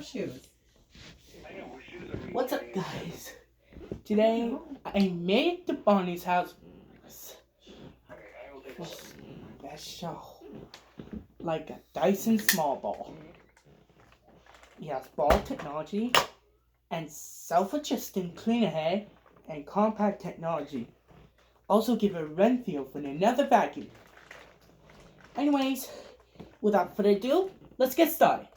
Shoes. What's up, guys? Today I made it to Bonnie's house for special, like a Dyson small ball. It has ball technology and self-adjusting cleaner head and compact technology. Also give a run feel for another vacuum. Anyways, without further ado, let's get started.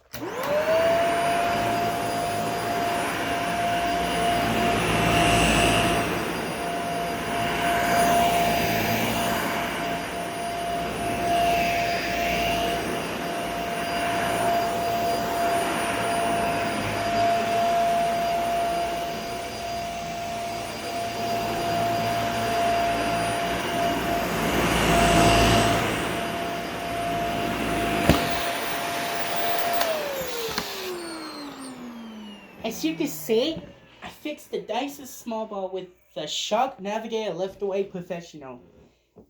As you can see, I fixed the Dyson small ball with the Shark Navigator Liftaway Professional.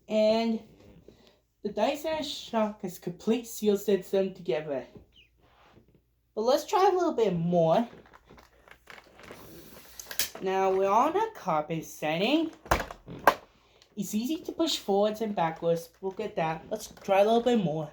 And the Dyson and Shark has complete seal system together. But let's try a little bit more. Now we're on a carpet setting. It's easy to push forwards and backwards. We'll get that. Let's try a little bit more.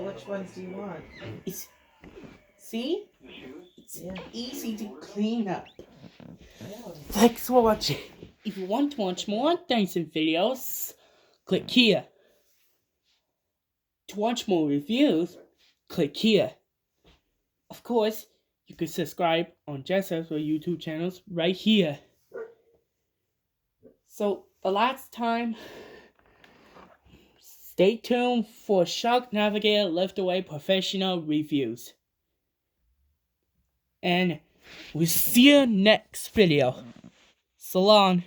Which ones do you want? It's easy to clean up. Thanks for watching. If you want to watch more Dyson videos, click here. To watch more reviews, click here. Of course, you can subscribe on Jess's or YouTube channels right here. So, the last time, stay tuned for Shark Navigator Liftaway Professional reviews. And we'll see you next video. So long.